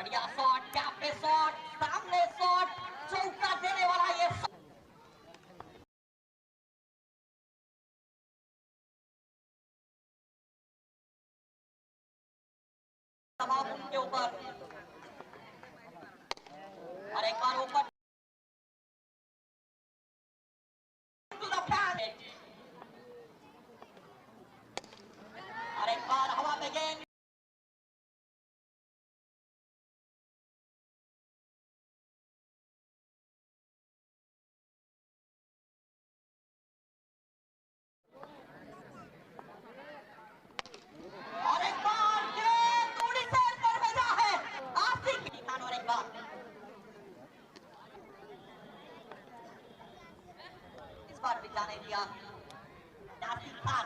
बढ़िया shot, cap पे shot, सामने शॉट, चौका देने वाला ये दबाव उनके ऊपर और एक बार ऊपर और एक बार हवा में गेंद और एक बार गेंद थोड़ी देर पर भेजा है आसिफ खान और एक बार इस बार भी जाने दिया आसिफ खान